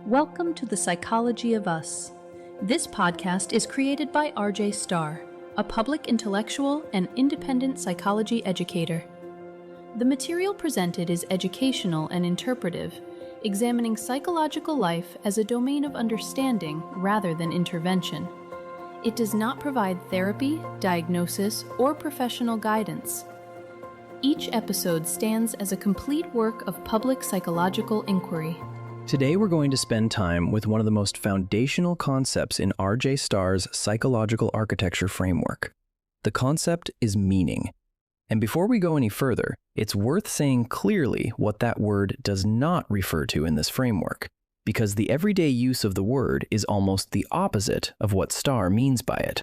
Welcome to the Psychology of Us. This podcast is created by R.J. Starr, a public intellectual and independent psychology educator. The material presented is educational and interpretive, examining psychological life as a domain of understanding rather than intervention. It does not provide therapy, diagnosis, or professional guidance. Each episode stands as a complete work of public psychological inquiry. Today we're going to spend time with one of the most foundational concepts in R.J. Starr's psychological architecture framework. The concept is meaning. And before we go any further, it's worth saying clearly what that word does not refer to in this framework, because the everyday use of the word is almost the opposite of what Starr means by it.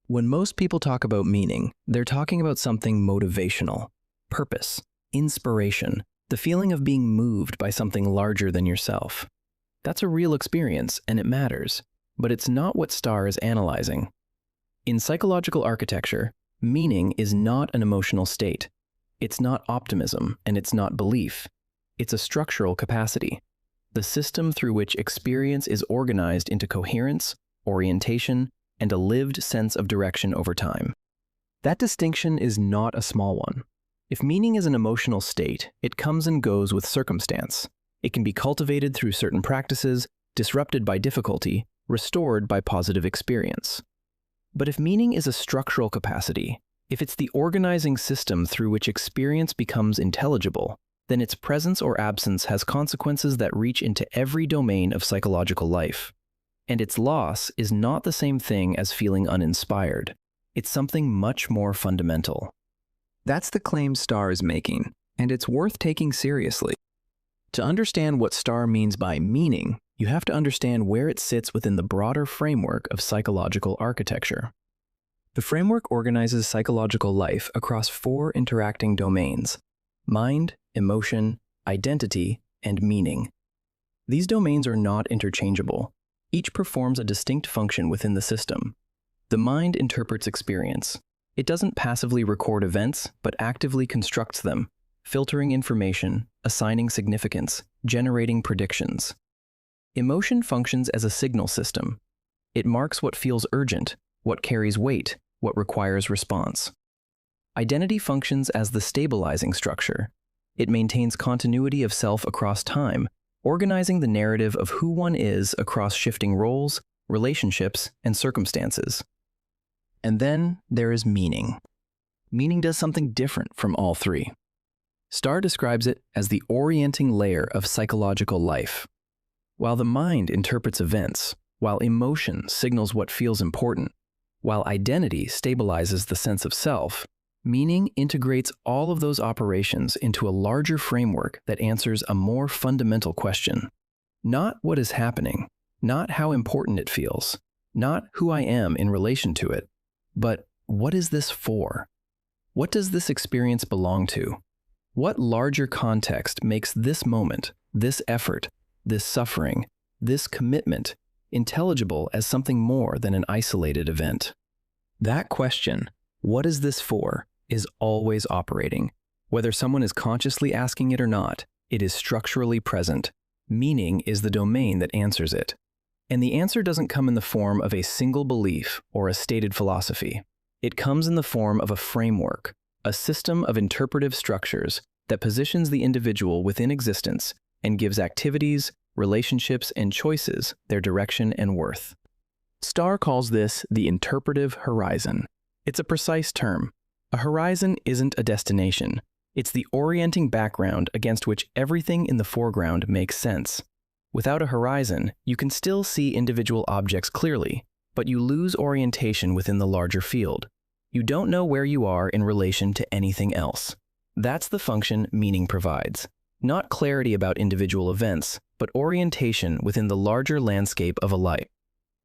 When most people talk about meaning, they're talking about something motivational, purpose, inspiration, the feeling of being moved by something larger than yourself. That's a real experience, and it matters, but it's not what Starr is analyzing. In psychological architecture, meaning is not an emotional state. It's not optimism, and it's not belief. It's a structural capacity, the system through which experience is organized into coherence, orientation, and a lived sense of direction over time. That distinction is not a small one. If meaning is an emotional state, it comes and goes with circumstance. It can be cultivated through certain practices, disrupted by difficulty, restored by positive experience. But if meaning is a structural capacity, if it's the organizing system through which experience becomes intelligible, then its presence or absence has consequences that reach into every domain of psychological life. And its loss is not the same thing as feeling uninspired. It's something much more fundamental. That's the claim Starr is making, and it's worth taking seriously. To understand what Starr means by meaning, you have to understand where it sits within the broader framework of psychological architecture. The framework organizes psychological life across four interacting domains: mind, emotion, identity, and meaning. These domains are not interchangeable. Each performs a distinct function within the system. The mind interprets experience. It doesn't passively record events, but actively constructs them, filtering information, assigning significance, generating predictions. Emotion functions as a signal system. It marks what feels urgent, what carries weight, what requires response. Identity functions as the stabilizing structure. It maintains continuity of self across time, organizing the narrative of who one is across shifting roles, relationships, and circumstances. And then there is meaning. Meaning does something different from all three. Starr describes it as the orienting layer of psychological life. While the mind interprets events, while emotion signals what feels important, while identity stabilizes the sense of self, meaning integrates all of those operations into a larger framework that answers a more fundamental question. Not what is happening, not how important it feels, not who I am in relation to it, but what is this for? What does this experience belong to? What larger context makes this moment, this effort, this suffering, this commitment intelligible as something more than an isolated event? That question, what is this for, is always operating. Whether someone is consciously asking it or not, it is structurally present. Meaning is the domain that answers it. And the answer doesn't come in the form of a single belief or a stated philosophy. It comes in the form of a framework, a system of interpretive structures that positions the individual within existence and gives activities, relationships, and choices their direction and worth. Starr calls this the interpretive horizon. It's a precise term. A horizon isn't a destination. It's the orienting background against which everything in the foreground makes sense. Without a horizon, you can still see individual objects clearly, but you lose orientation within the larger field. You don't know where you are in relation to anything else. That's the function meaning provides. Not clarity about individual events, but orientation within the larger landscape of a life.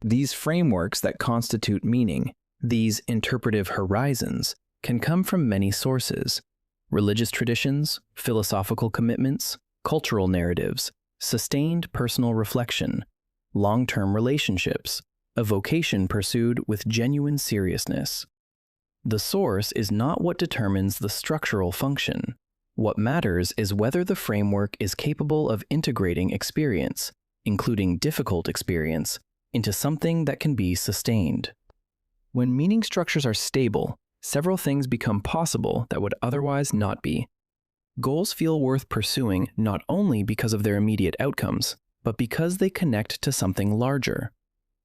These frameworks that constitute meaning, these interpretive horizons, can come from many sources: religious traditions, philosophical commitments, cultural narratives, sustained personal reflection, long-term relationships, a vocation pursued with genuine seriousness. The source is not what determines the structural function. What matters is whether the framework is capable of integrating experience, including difficult experience, into something that can be sustained. When meaning structures are stable, several things become possible that would otherwise not be. Goals feel worth pursuing not only because of their immediate outcomes, but because they connect to something larger.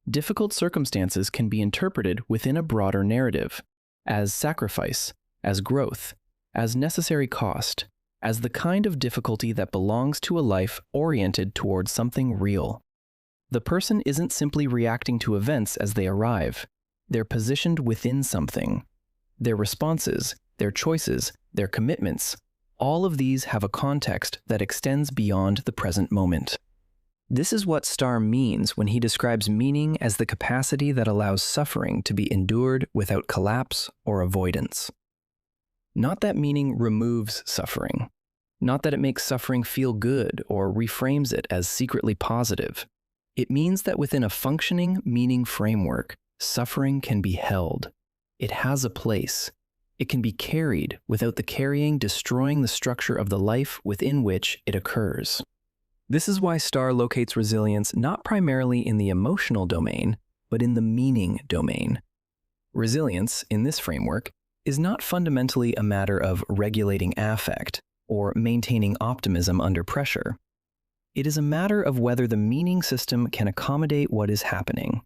Difficult circumstances can be interpreted within a broader narrative, as sacrifice, as growth, as necessary cost, as the kind of difficulty that belongs to a life oriented towards something real. The person isn't simply reacting to events as they arrive. They're positioned within something. Their responses, their choices, their commitments, all of these have a context that extends beyond the present moment. This is what Starr means when he describes meaning as the capacity that allows suffering to be endured without collapse or avoidance. Not that meaning removes suffering. Not that it makes suffering feel good or reframes it as secretly positive. It means that within a functioning meaning framework, suffering can be held. It has a place. It can be carried without the carrying destroying the structure of the life within which it occurs. This is why Starr locates resilience not primarily in the emotional domain, but in the meaning domain. Resilience, in this framework, is not fundamentally a matter of regulating affect or maintaining optimism under pressure. It is a matter of whether the meaning system can accommodate what is happening,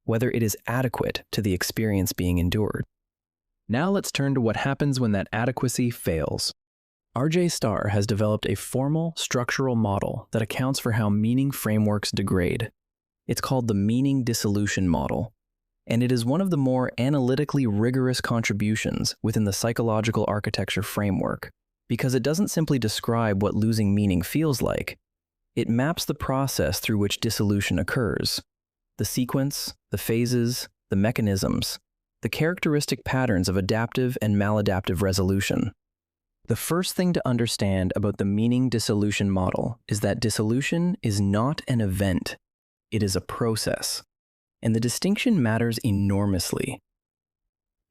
whether it is adequate to the experience being endured. Now let's turn to what happens when that adequacy fails. R.J. Starr has developed a formal structural model that accounts for how meaning frameworks degrade. It's called the meaning dissolution model, and it is one of the more analytically rigorous contributions within the psychological architecture framework, because it doesn't simply describe what losing meaning feels like. It maps the process through which dissolution occurs, the sequence, the phases, the mechanisms, the characteristic patterns of adaptive and maladaptive resolution. The first thing to understand about the meaning dissolution model is that dissolution is not an event, it is a process. And the distinction matters enormously.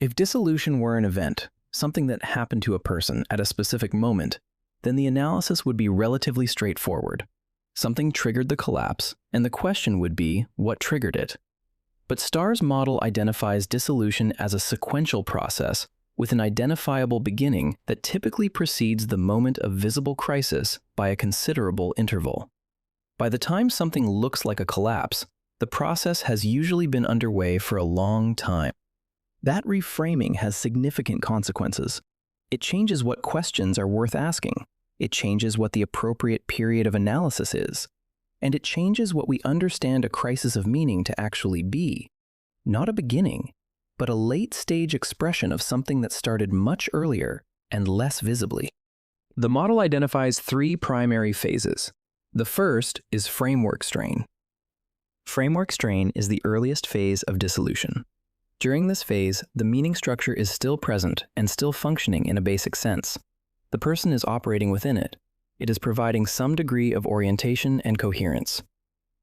If dissolution were an event, something that happened to a person at a specific moment, then the analysis would be relatively straightforward. Something triggered the collapse, and the question would be, what triggered it? But Starr's model identifies dissolution as a sequential process with an identifiable beginning that typically precedes the moment of visible crisis by a considerable interval. By the time something looks like a collapse, the process has usually been underway for a long time. That reframing has significant consequences. It changes what questions are worth asking. It changes what the appropriate period of analysis is. And it changes what we understand a crisis of meaning to actually be. Not a beginning, but a late-stage expression of something that started much earlier and less visibly. The model identifies three primary phases. The first is framework strain. Framework strain is the earliest phase of dissolution. During this phase, the meaning structure is still present and still functioning in a basic sense. The person is operating within it. It is providing some degree of orientation and coherence.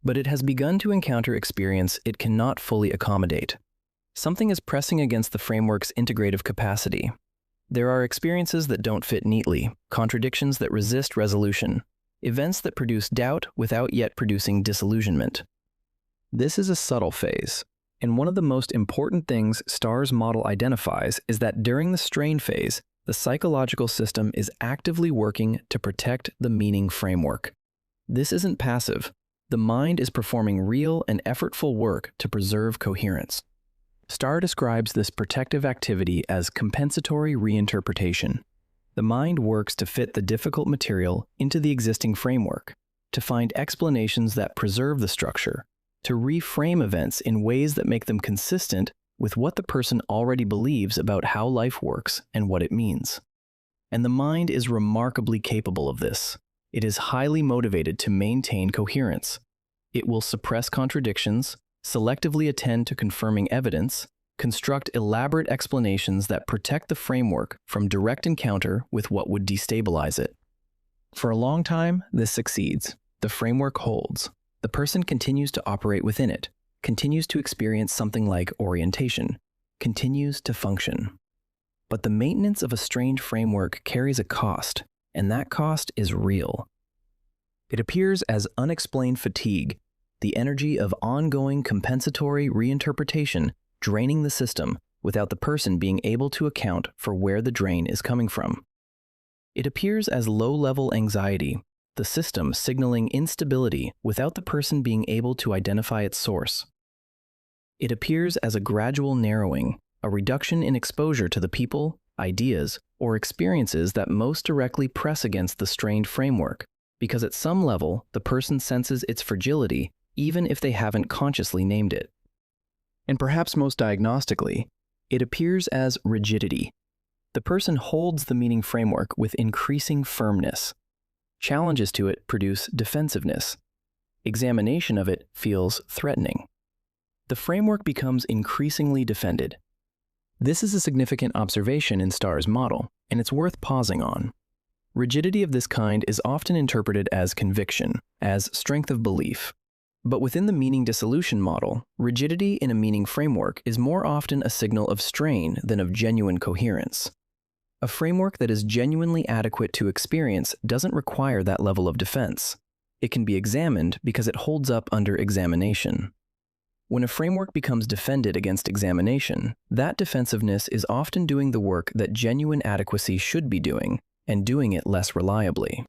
But it has begun to encounter experience it cannot fully accommodate. Something is pressing against the framework's integrative capacity. There are experiences that don't fit neatly, contradictions that resist resolution, events that produce doubt without yet producing disillusionment. This is a subtle phase, and one of the most important things Starr's model identifies is that during the strain phase, the psychological system is actively working to protect the meaning framework. This isn't passive. The mind is performing real and effortful work to preserve coherence. Starr describes this protective activity as compensatory reinterpretation. The mind works to fit the difficult material into the existing framework, to find explanations that preserve the structure, to reframe events in ways that make them consistent with what the person already believes about how life works and what it means. And the mind is remarkably capable of this. It is highly motivated to maintain coherence. It will suppress contradictions, selectively attend to confirming evidence, construct elaborate explanations that protect the framework from direct encounter with what would destabilize it. For a long time, this succeeds. The framework holds. The person continues to operate within it, continues to experience something like orientation, continues to function. But the maintenance of a strange framework carries a cost, and that cost is real. It appears as unexplained fatigue, the energy of ongoing compensatory reinterpretation draining the system without the person being able to account for where the drain is coming from. It appears as low-level anxiety, the system signaling instability without the person being able to identify its source. It appears as a gradual narrowing, a reduction in exposure to the people, ideas, or experiences that most directly press against the strained framework, because at some level the person senses its fragility even if they haven't consciously named it. And perhaps most diagnostically, it appears as rigidity. The person holds the meaning framework with increasing firmness. Challenges to it produce defensiveness. Examination of it feels threatening. The framework becomes increasingly defended. This is a significant observation in Starr's model, and it's worth pausing on. Rigidity of this kind is often interpreted as conviction, as strength of belief. But within the meaning dissolution model, rigidity in a meaning framework is more often a signal of strain than of genuine coherence. A framework that is genuinely adequate to experience doesn't require that level of defense. It can be examined because it holds up under examination. When a framework becomes defended against examination, that defensiveness is often doing the work that genuine adequacy should be doing, and doing it less reliably.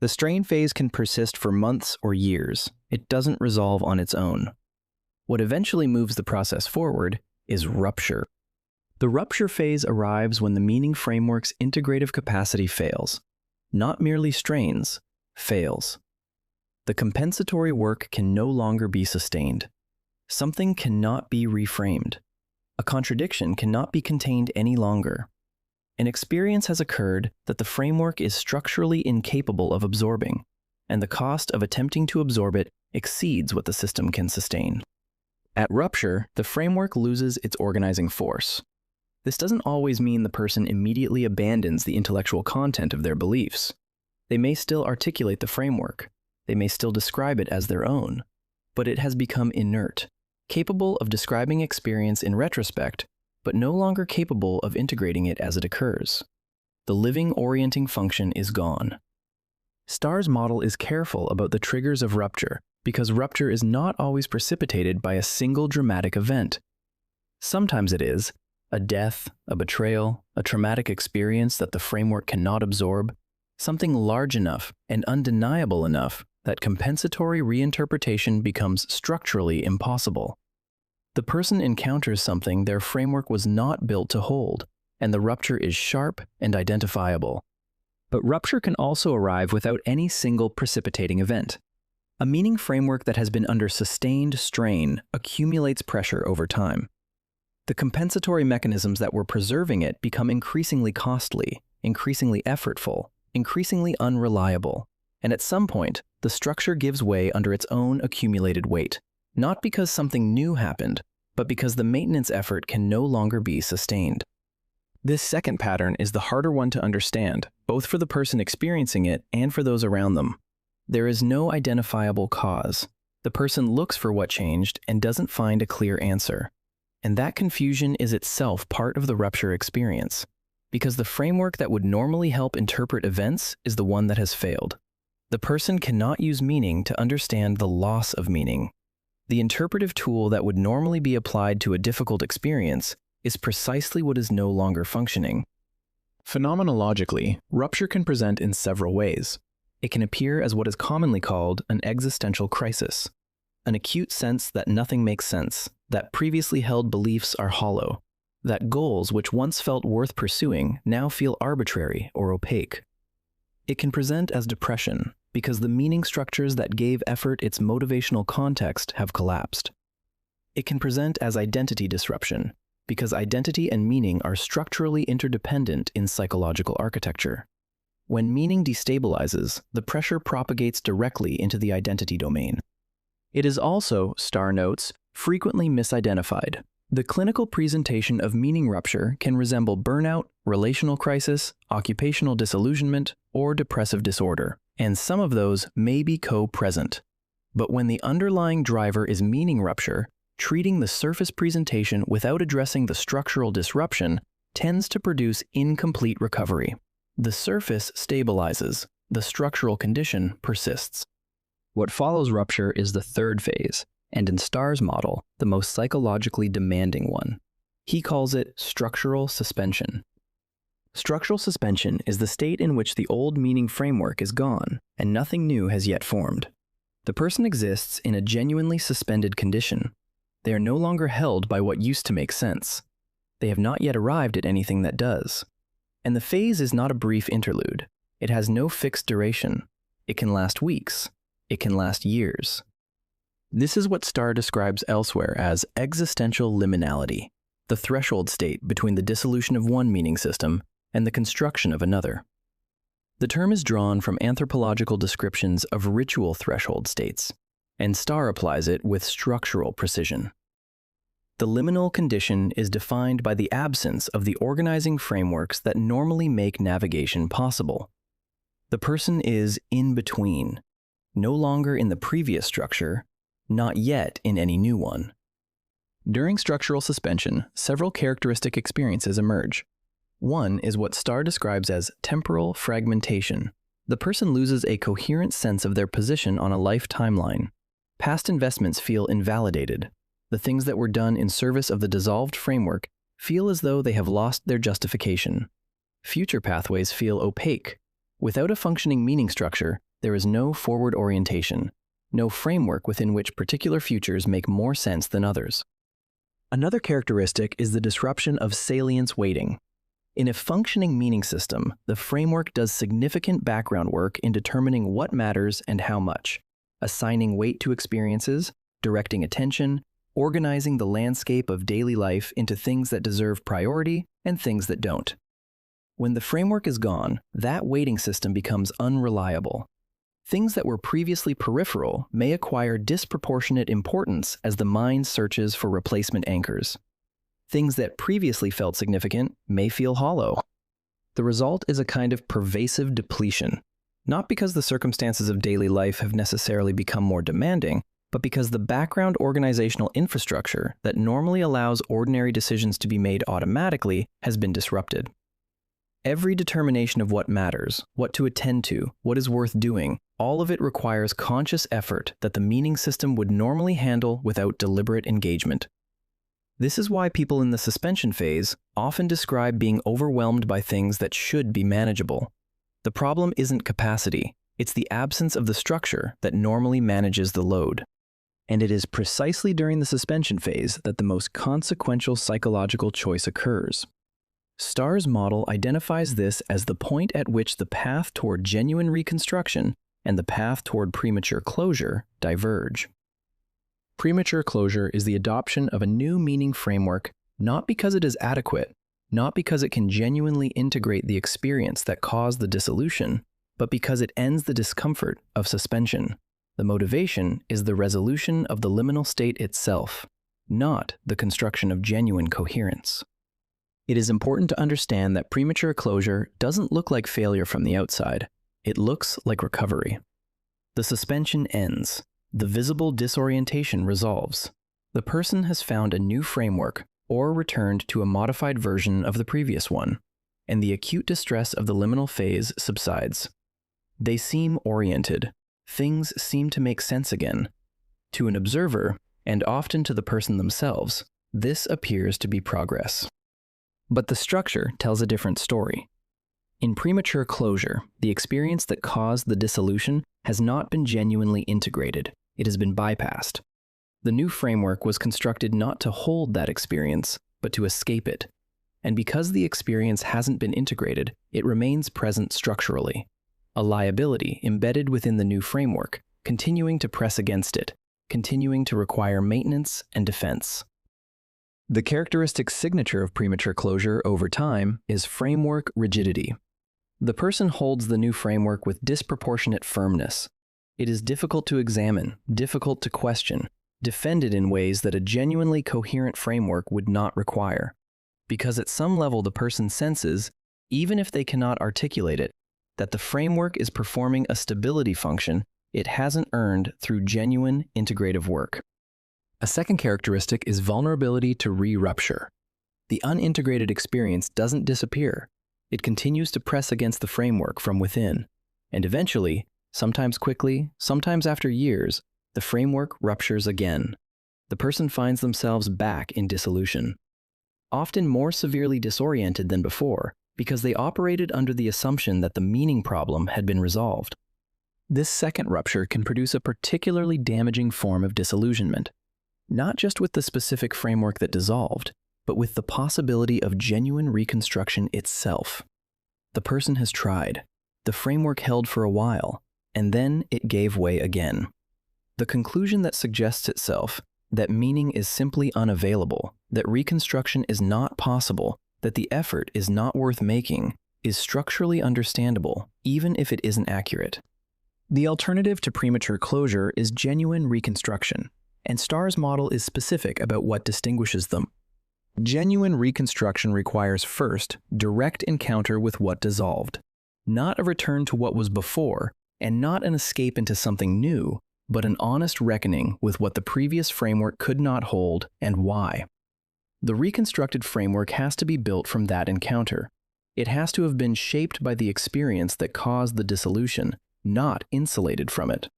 The strain phase can persist for months or years. It doesn't resolve on its own. What eventually moves the process forward is rupture. The rupture phase arrives when the meaning framework's integrative capacity fails. Not merely strains, fails. The compensatory work can no longer be sustained. Something cannot be reframed. A contradiction cannot be contained any longer. An experience has occurred that the framework is structurally incapable of absorbing, and the cost of attempting to absorb it exceeds what the system can sustain. At rupture, the framework loses its organizing force. This doesn't always mean the person immediately abandons the intellectual content of their beliefs. They may still articulate the framework. They may still describe it as their own, but it has become inert, capable of describing experience in retrospect, but no longer capable of integrating it as it occurs. The living orienting function is gone. Starr's model is careful about the triggers of rupture because rupture is not always precipitated by a single dramatic event. Sometimes it is a death, a betrayal, a traumatic experience that the framework cannot absorb, something large enough and undeniable enough that compensatory reinterpretation becomes structurally impossible. The person encounters something their framework was not built to hold, and the rupture is sharp and identifiable. But rupture can also arrive without any single precipitating event. A meaning framework that has been under sustained strain accumulates pressure over time. The compensatory mechanisms that were preserving it become increasingly costly, increasingly effortful, increasingly unreliable, and at some point, the structure gives way under its own accumulated weight, not because something new happened, but because the maintenance effort can no longer be sustained. This second pattern is the harder one to understand, both for the person experiencing it and for those around them. There is no identifiable cause. The person looks for what changed and doesn't find a clear answer. And that confusion is itself part of the rupture experience, because the framework that would normally help interpret events is the one that has failed. The person cannot use meaning to understand the loss of meaning. The interpretive tool that would normally be applied to a difficult experience is precisely what is no longer functioning. Phenomenologically, rupture can present in several ways. It can appear as what is commonly called an existential crisis, an acute sense that nothing makes sense, that previously held beliefs are hollow, that goals which once felt worth pursuing now feel arbitrary or opaque. It can present as depression, because the meaning structures that gave effort its motivational context have collapsed. It can present as identity disruption, because identity and meaning are structurally interdependent in psychological architecture. When meaning destabilizes, the pressure propagates directly into the identity domain. It is also, Starr notes, frequently misidentified. The clinical presentation of meaning rupture can resemble burnout, relational crisis, occupational disillusionment, or depressive disorder, and some of those may be co-present. But when the underlying driver is meaning rupture, treating the surface presentation without addressing the structural disruption tends to produce incomplete recovery. The surface stabilizes, The structural condition persists. What follows rupture is the third phase, and in Starr's model, the most psychologically demanding one. He calls it structural suspension. Structural suspension is the state in which the old meaning framework is gone and nothing new has yet formed. The person exists in a genuinely suspended condition. They are no longer held by what used to make sense. They have not yet arrived at anything that does. And the phase is not a brief interlude. It has no fixed duration. It can last weeks. It can last years. This is what Starr describes elsewhere as existential liminality, the threshold state between the dissolution of one meaning system and the construction of another. The term is drawn from anthropological descriptions of ritual threshold states, and Starr applies it with structural precision. The liminal condition is defined by the absence of the organizing frameworks that normally make navigation possible. The person is in between, no longer in the previous structure, not yet in any new one. During structural suspension, several characteristic experiences emerge. One is what Starr describes as temporal fragmentation. The person loses a coherent sense of their position on a life timeline. Past investments feel invalidated. The things that were done in service of the dissolved framework feel as though they have lost their justification. Future pathways feel opaque. Without a functioning meaning structure, there is no forward orientation, no framework within which particular futures make more sense than others. Another characteristic is the disruption of salience weighting. In a functioning meaning system, the framework does significant background work in determining what matters and how much, assigning weight to experiences, directing attention, organizing the landscape of daily life into things that deserve priority and things that don't. When the framework is gone, that weighting system becomes unreliable. Things that were previously peripheral may acquire disproportionate importance as the mind searches for replacement anchors. Things that previously felt significant may feel hollow. The result is a kind of pervasive depletion, not because the circumstances of daily life have necessarily become more demanding, but because the background organizational infrastructure that normally allows ordinary decisions to be made automatically has been disrupted. Every determination of what matters, what to attend to, what is worth doing, all of it requires conscious effort that the meaning system would normally handle without deliberate engagement. This is why people in the suspension phase often describe being overwhelmed by things that should be manageable. The problem isn't capacity, it's the absence of the structure that normally manages the load. And it is precisely during the suspension phase that the most consequential psychological choice occurs. Starr's model identifies this as the point at which the path toward genuine reconstruction and the path toward premature closure diverge. Premature closure is the adoption of a new meaning framework, not because it is adequate, not because it can genuinely integrate the experience that caused the dissolution, but because it ends the discomfort of suspension. The motivation is the resolution of the liminal state itself, not the construction of genuine coherence. It is important to understand that premature closure doesn't look like failure from the outside. It looks like recovery. The suspension ends. The visible disorientation resolves. The person has found a new framework or returned to a modified version of the previous one, and the acute distress of the liminal phase subsides. They seem oriented. Things seem to make sense again. To an observer, and often to the person themselves, this appears to be progress. But the structure tells a different story. In premature closure, the experience that caused the dissolution has not been genuinely integrated. It has been bypassed. The new framework was constructed not to hold that experience, but to escape it. And because the experience hasn't been integrated, it remains present structurally. A liability embedded within the new framework, continuing to press against it, continuing to require maintenance and defense. The characteristic signature of premature closure over time is framework rigidity. The person holds the new framework with disproportionate firmness. It is difficult to examine, difficult to question, defended in ways that a genuinely coherent framework would not require. Because at some level the person senses, even if they cannot articulate it, that the framework is performing a stability function it hasn't earned through genuine integrative work. A second characteristic is vulnerability to re-rupture. The unintegrated experience doesn't disappear. It continues to press against the framework from within. And eventually, sometimes quickly, sometimes after years, the framework ruptures again. The person finds themselves back in dissolution, often more severely disoriented than before, because they operated under the assumption that the meaning problem had been resolved. This second rupture can produce a particularly damaging form of disillusionment, not just with the specific framework that dissolved, but with the possibility of genuine reconstruction itself. The person has tried. The framework held for a while, and then it gave way again. The conclusion that suggests itself, that meaning is simply unavailable, that reconstruction is not possible, that the effort is not worth making, is structurally understandable, even if it isn't accurate. The alternative to premature closure is genuine reconstruction, and Starr's model is specific about what distinguishes them. Genuine reconstruction requires first, direct encounter with what dissolved, not a return to what was before, and not an escape into something new, but an honest reckoning with what the previous framework could not hold and why. The reconstructed framework has to be built from that encounter. It has to have been shaped by the experience that caused the dissolution, not insulated from it.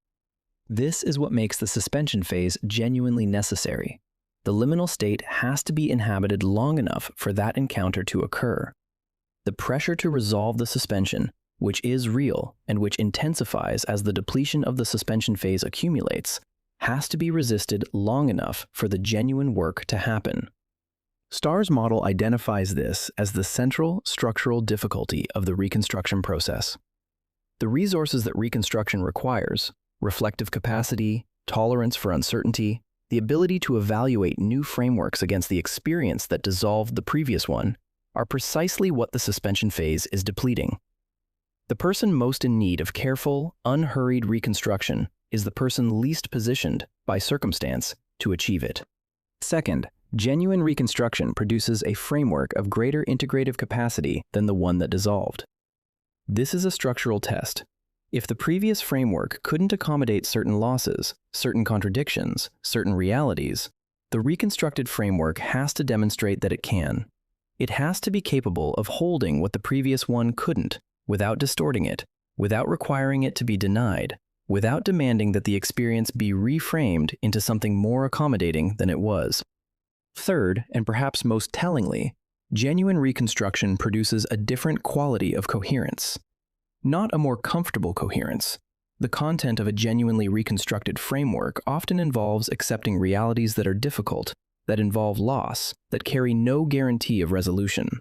This is what makes the suspension phase genuinely necessary. The liminal state has to be inhabited long enough for that encounter to occur. The pressure to resolve the suspension, which is real and which intensifies as the depletion of the suspension phase accumulates, has to be resisted long enough for the genuine work to happen. Starr's model identifies this as the central structural difficulty of the reconstruction process. The resources that reconstruction requires, reflective capacity, tolerance for uncertainty, the ability to evaluate new frameworks against the experience that dissolved the previous one, are precisely what the suspension phase is depleting. The person most in need of careful, unhurried reconstruction is the person least positioned, by circumstance, to achieve it. Second, genuine reconstruction produces a framework of greater integrative capacity than the one that dissolved. This is a structural test. If the previous framework couldn't accommodate certain losses, certain contradictions, certain realities, the reconstructed framework has to demonstrate that it can. It has to be capable of holding what the previous one couldn't, without distorting it, without requiring it to be denied, without demanding that the experience be reframed into something more accommodating than it was. Third, and perhaps most tellingly, genuine reconstruction produces a different quality of coherence. Not a more comfortable coherence. The content of a genuinely reconstructed framework often involves accepting realities that are difficult, that involve loss, that carry no guarantee of resolution.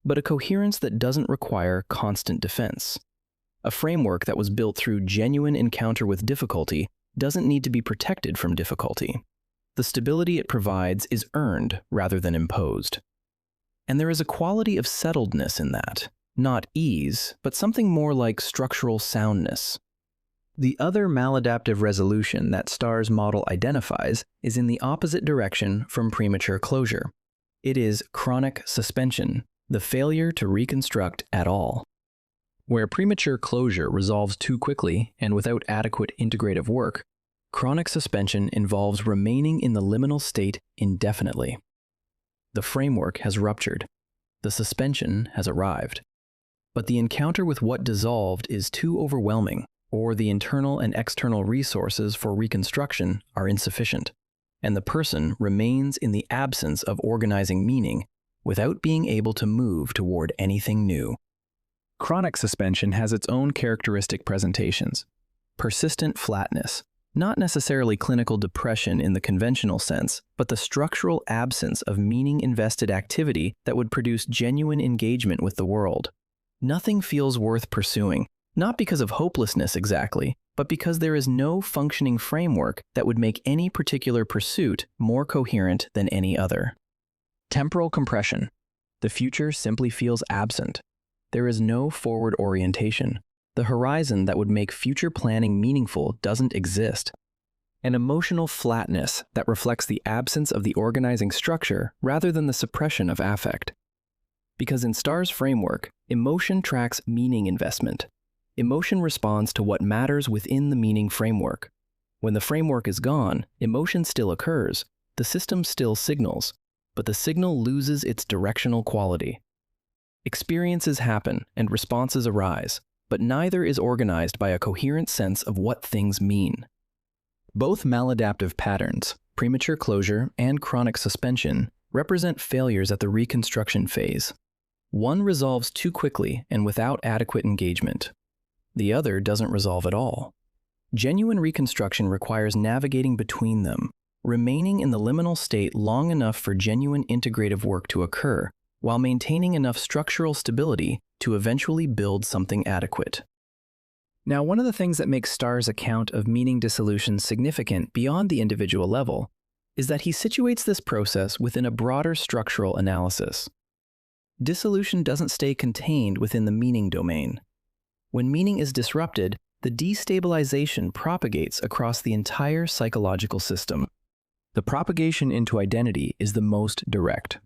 But a coherence that doesn't require constant defense. A framework that was built through genuine encounter with difficulty doesn't need to be protected from difficulty. The stability it provides is earned rather than imposed. And there is a quality of settledness in that. Not ease, but something more like structural soundness. The other maladaptive resolution that Starr's model identifies is in the opposite direction from premature closure. It is chronic suspension, the failure to reconstruct at all. Where premature closure resolves too quickly and without adequate integrative work, chronic suspension involves remaining in the liminal state indefinitely. The framework has ruptured. The suspension has arrived. But the encounter with what dissolved is too overwhelming, or the internal and external resources for reconstruction are insufficient, and the person remains in the absence of organizing meaning without being able to move toward anything new. Chronic suspension has its own characteristic presentations. Persistent flatness, not necessarily clinical depression in the conventional sense, but the structural absence of meaning-invested activity that would produce genuine engagement with the world. Nothing feels worth pursuing, not because of hopelessness exactly, but because there is no functioning framework that would make any particular pursuit more coherent than any other. Temporal compression. The future simply feels absent. There is no forward orientation. The horizon that would make future planning meaningful doesn't exist. An emotional flatness that reflects the absence of the organizing structure rather than the suppression of affect. Because in Starr's framework, emotion tracks meaning investment. Emotion responds to what matters within the meaning framework. When the framework is gone, emotion still occurs, the system still signals, but the signal loses its directional quality. Experiences happen and responses arise, but neither is organized by a coherent sense of what things mean. Both maladaptive patterns, premature closure and chronic suspension, represent failures at the reconstruction phase. One resolves too quickly and without adequate engagement. The other doesn't resolve at all. Genuine reconstruction requires navigating between them, remaining in the liminal state long enough for genuine integrative work to occur, while maintaining enough structural stability to eventually build something adequate. Now, one of the things that makes Starr's account of meaning dissolution significant beyond the individual level is that he situates this process within a broader structural analysis. Dissolution doesn't stay contained within the meaning domain. When meaning is disrupted, the destabilization propagates across the entire psychological system. The propagation into identity is the most direct.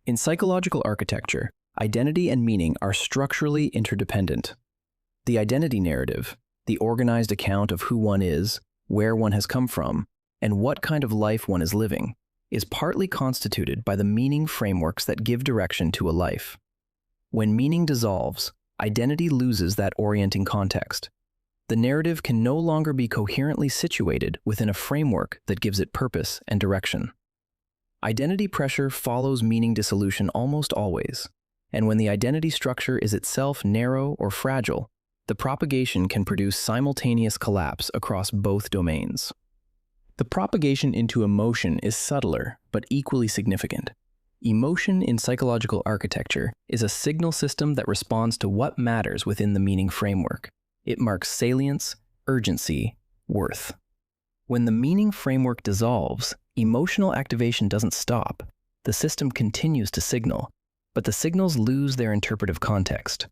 In psychological architecture, identity and meaning are structurally interdependent. The identity narrative, the organized account of who one is, where one has come from, and what kind of life one is living, is partly constituted by the meaning frameworks that give direction to a life. When meaning dissolves, identity loses that orienting context. The narrative can no longer be coherently situated within a framework that gives it purpose and direction. Identity pressure follows meaning dissolution almost always, and when the identity structure is itself narrow or fragile, the propagation can produce simultaneous collapse across both domains. The propagation into emotion is subtler, but equally significant. Emotion in psychological architecture is a signal system that responds to what matters within the meaning framework. It marks salience, urgency, worth. When the meaning framework dissolves, emotional activation doesn't stop. The system continues to signal, but the signals lose their interpretive context.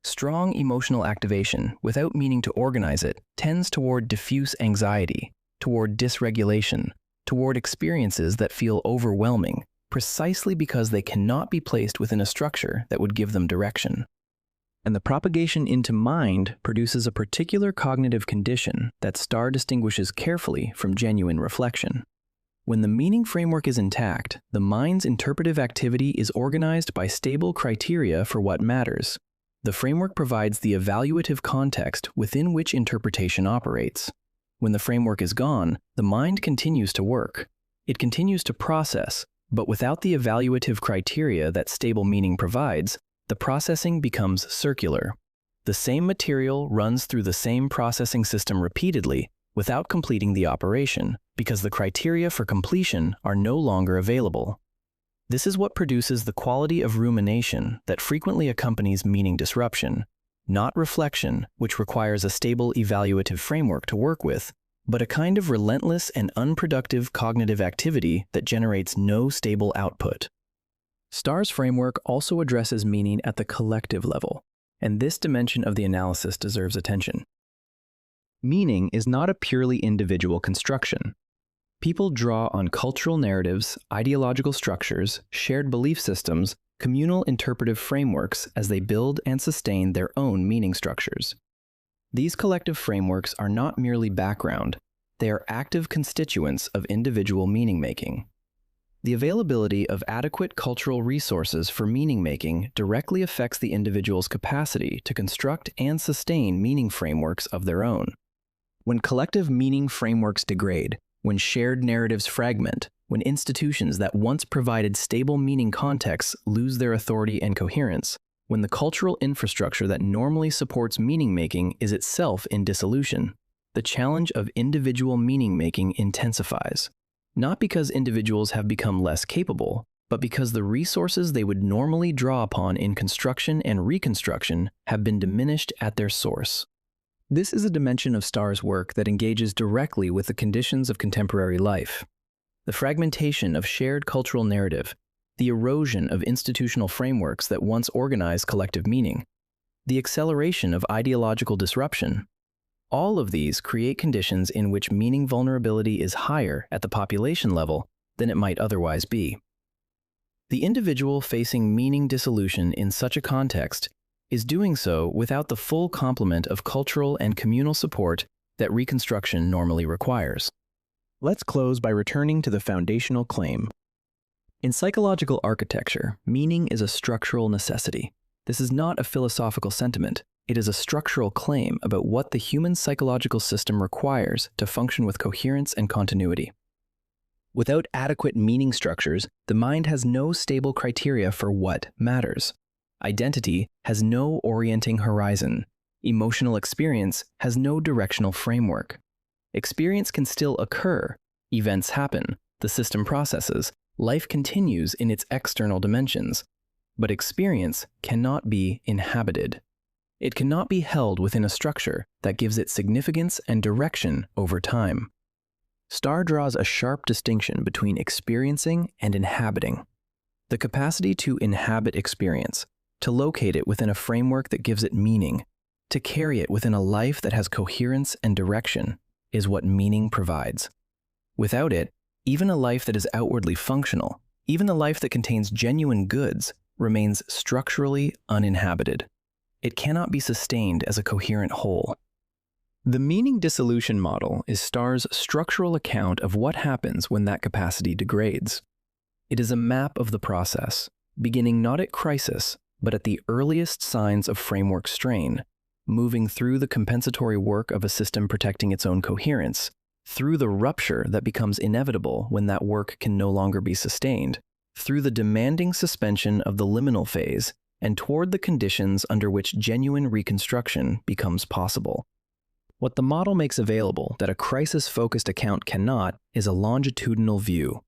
Strong emotional activation, without meaning to organize it, tends toward diffuse anxiety, toward dysregulation, toward experiences that feel overwhelming, precisely because they cannot be placed within a structure that would give them direction. And the propagation into mind produces a particular cognitive condition that Starr distinguishes carefully from genuine reflection. When the meaning framework is intact, the mind's interpretive activity is organized by stable criteria for what matters. The framework provides the evaluative context within which interpretation operates. When the framework is gone, the mind continues to work. It continues to process, but without the evaluative criteria that stable meaning provides, the processing becomes circular. The same material runs through the same processing system repeatedly without completing the operation, because the criteria for completion are no longer available. This is what produces the quality of rumination that frequently accompanies meaning disruption, not reflection, which requires a stable evaluative framework to work with, but a kind of relentless and unproductive cognitive activity that generates no stable output. Starr's framework also addresses meaning at the collective level, and this dimension of the analysis deserves attention. Meaning is not a purely individual construction. People draw on cultural narratives, ideological structures, shared belief systems, communal interpretive frameworks as they build and sustain their own meaning structures. These collective frameworks are not merely background, they are active constituents of individual meaning-making. The availability of adequate cultural resources for meaning-making directly affects the individual's capacity to construct and sustain meaning frameworks of their own. When collective meaning frameworks degrade, when shared narratives fragment, when institutions that once provided stable meaning contexts lose their authority and coherence, when the cultural infrastructure that normally supports meaning-making is itself in dissolution, the challenge of individual meaning-making intensifies. Not because individuals have become less capable, but because the resources they would normally draw upon in construction and reconstruction have been diminished at their source. This is a dimension of Starr's work that engages directly with the conditions of contemporary life. The fragmentation of shared cultural narrative, the erosion of institutional frameworks that once organized collective meaning, the acceleration of ideological disruption, all of these create conditions in which meaning vulnerability is higher at the population level than it might otherwise be. The individual facing meaning dissolution in such a context is doing so without the full complement of cultural and communal support that reconstruction normally requires. Let's close by returning to the foundational claim. In psychological architecture, meaning is a structural necessity. This is not a philosophical sentiment. it is a structural claim about what the human psychological system requires to function with coherence and continuity. Without adequate meaning structures, the mind has no stable criteria for what matters. Identity has no orienting horizon. Emotional experience has no directional framework. Experience can still occur, events happen, the system processes, life continues in its external dimensions, but experience cannot be inhabited. It cannot be held within a structure that gives it significance and direction over time. Starr draws a sharp distinction between experiencing and inhabiting. The capacity to inhabit experience, to locate it within a framework that gives it meaning, to carry it within a life that has coherence and direction, is what meaning provides. Without it, even a life that is outwardly functional, even a life that contains genuine goods, remains structurally uninhabited. It cannot be sustained as a coherent whole. The meaning dissolution model is Starr's structural account of what happens when that capacity degrades. It is a map of the process, beginning not at crisis, but at the earliest signs of framework strain, moving through the compensatory work of a system protecting its own coherence, through the rupture that becomes inevitable when that work can no longer be sustained, through the demanding suspension of the liminal phase, and toward the conditions under which genuine reconstruction becomes possible. What the model makes available that a crisis-focused account cannot is a longitudinal view.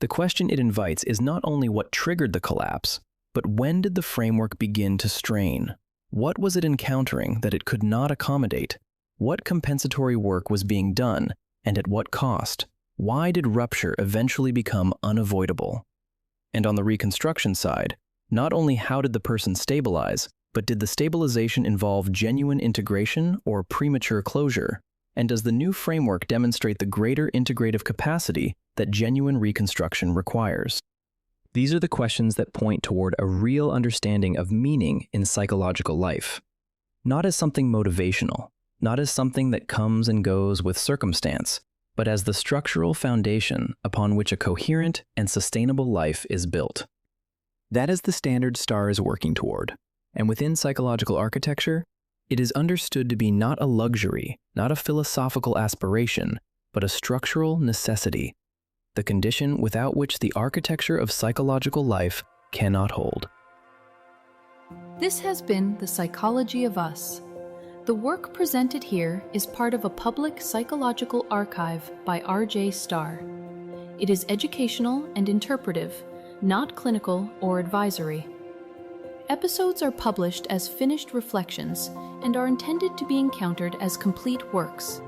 The question it invites is not only what triggered the collapse, but when did the framework begin to strain? What was it encountering that it could not accommodate? What compensatory work was being done, and at what cost? Why did rupture eventually become unavoidable? And on the reconstruction side, not only how did the person stabilize, but did the stabilization involve genuine integration or premature closure? And does the new framework demonstrate the greater integrative capacity that genuine reconstruction requires? These are the questions that point toward a real understanding of meaning in psychological life. Not as something motivational, not as something that comes and goes with circumstance, but as the structural foundation upon which a coherent and sustainable life is built. That is the standard Starr is working toward. And within psychological architecture, it is understood to be not a luxury, not a philosophical aspiration, but a structural necessity, the condition without which the architecture of psychological life cannot hold. This has been The Psychology of Us. The work presented here is part of a public psychological archive by R.J. Starr. It is educational and interpretive, not clinical or advisory. Episodes are published as finished reflections and are intended to be encountered as complete works.